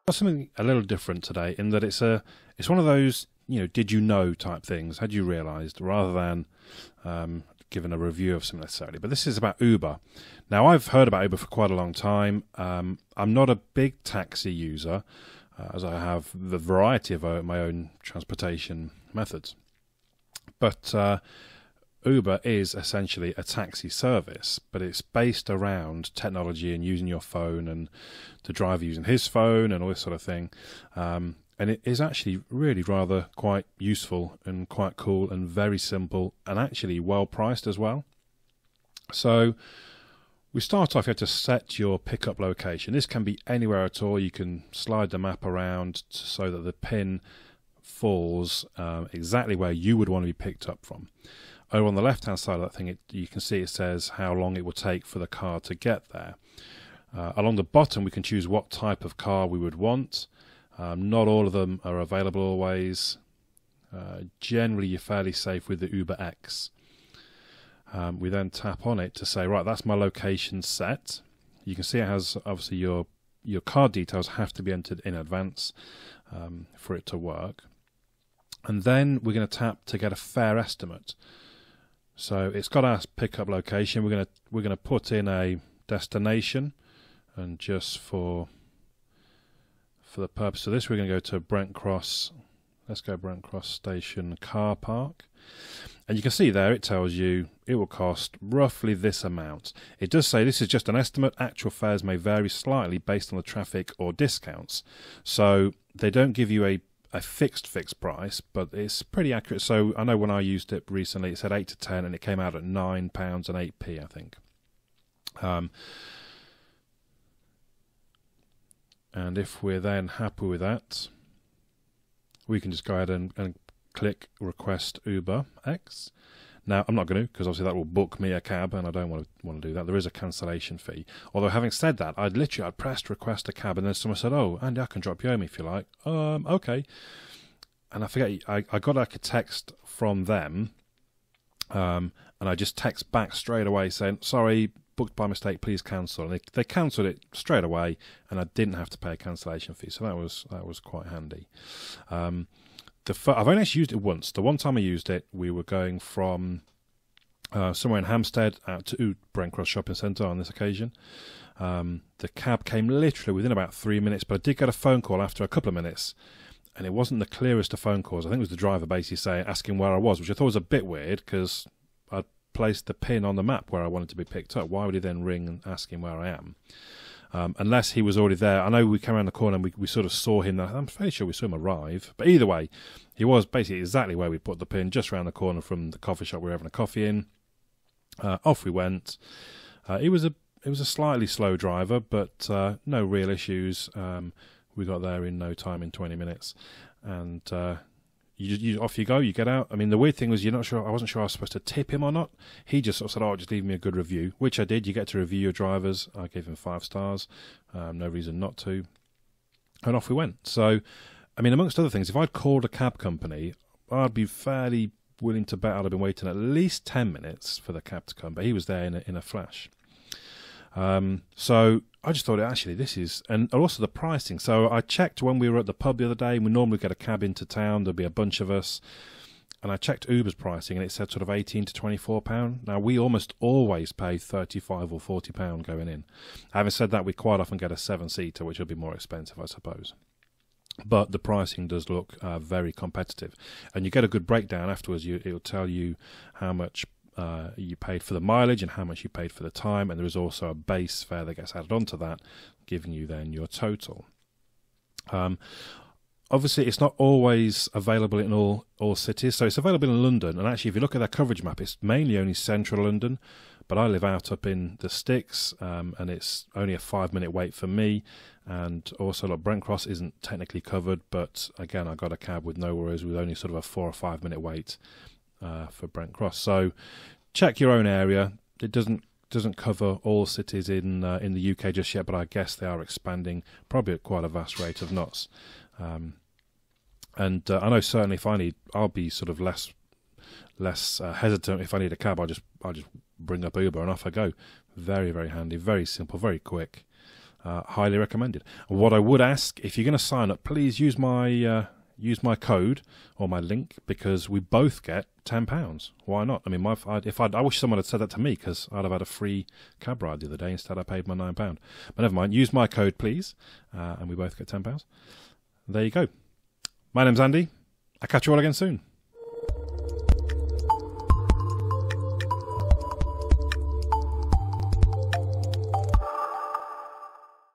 Got something a little different today in that it's one of those, did you know type things. Had you realised, rather than giving a review of something necessarily. But this is about Uber. Now, I've heard about Uber for quite a long time. I'm not a big taxi user, as I have the variety of my own transportation methods. But Uber is essentially a taxi service, but it's based around technology and using your phone and the driver using his phone and all this sort of thing. And it is actually really rather quite useful and quite cool and very simple and actually well priced as well. So we start off, you have to set your pickup location. This can be anywhere at all. You can slide the map around so that the pin falls exactly where you would want to be picked up from. Over on the left hand side of that thing, you can see it says how long it will take for the car to get there. Along the bottom we can choose what type of car we would want. Not all of them are available always. Generally you're fairly safe with the Uber X. We then tap on it to say, right, that's my location set. You can see it has, obviously your card details have to be entered in advance for it to work. And then we're going to tap to get a fare estimate. So it's got our pickup location. We're going to put in a destination, and just for the purpose of this, we're going to go to Brent Cross. Let's go Brent Cross Station Car Park. And you can see there it tells you it will cost roughly this amount. It does say this is just an estimate. Actual fares may vary slightly based on the traffic or discounts. So they don't give you a fixed price, but it's pretty accurate. So I know when I used it recently, it said 8 to 10, and it came out at £9 and 8p, I think. And if we're then happy with that, we can just go ahead and click Request Uber X. Now, I'm not going to, because obviously that will book me a cab, and I don't want to do that. There is a cancellation fee. Although, having said that, I pressed Request a cab, and then someone said, oh, Andy, I can drop you home if you like. Okay. And I forget, I got like a text from them, and I just text back straight away saying, sorry, booked by mistake, please cancel. And they cancelled it straight away, and I didn't have to pay a cancellation fee, so that was quite handy. I've only actually used it once. The one time I used it, we were going from somewhere in Hampstead out to Brent Cross Shopping Centre on this occasion. The cab came literally within about 3 minutes, but I did get a phone call after a couple of minutes, and it wasn't the clearest of phone calls. I think it was the driver basically asking where I was, which I thought was a bit weird because I'd placed the pin on the map where I wanted to be picked up. Why would he then ring and asking where I am? Unless he was already there. I know we came around the corner and we sort of saw him. I'm fairly sure we saw him arrive. But either way, he was basically exactly where we put the pin, just around the corner from the coffee shop we were having a coffee in. Off we went. It was a slightly slow driver, but no real issues. We got there in no time, in 20 minutes. And you off you go, you get out. I mean, the weird thing was, I wasn't sure I was supposed to tip him or not. He just sort of said, oh, just leave me a good review, which I did. You get to review your drivers. I gave him 5 stars. No reason not to. And off we went. So, I mean, amongst other things, if I'd called a cab company, I'd be fairly willing to bet I'd have been waiting at least 10 minutes for the cab to come, but he was there in a flash. So I just thought, actually, this is, and also the pricing. So I checked when we were at the pub the other day. We normally get a cab into town. There'll be a bunch of us. And I checked Uber's pricing, and it said sort of £18 to £24. Now, we almost always pay £35 or £40 going in. Having said that, we quite often get a 7-seater, which will be more expensive, I suppose. But the pricing does look very competitive. And you get a good breakdown afterwards. It'll tell you how much you paid for the mileage and how much you paid for the time, and there is also a base fare that gets added onto that, giving you then your total. Obviously, it's not always available in all cities, so it's available in London, and actually if you look at their coverage map, it's mainly only central London, but I live out up in the sticks, and it's only a 5-minute wait for me. And also, look, Brent Cross isn't technically covered, but again, I got a cab with no worries, with only sort of a 4 or 5 minute wait for Brent Cross. So check your own area. It doesn't cover all cities in the UK just yet, but I guess they are expanding probably at quite a vast rate of knots. And I know certainly if I'll be sort of less hesitant if I need a cab. I'll just bring up Uber and off I go. Very, very handy, very simple, very quick. highly recommended. And what I would ask, if you're going to sign up, please use my code or my link, because we both get £10. Why not? I mean, I wish someone had said that to me, because I'd have had a free cab ride the other day. Instead, I paid my £9. But never mind. Use my code, please, and we both get £10. There you go. My name's Andy. I'll catch you all again soon.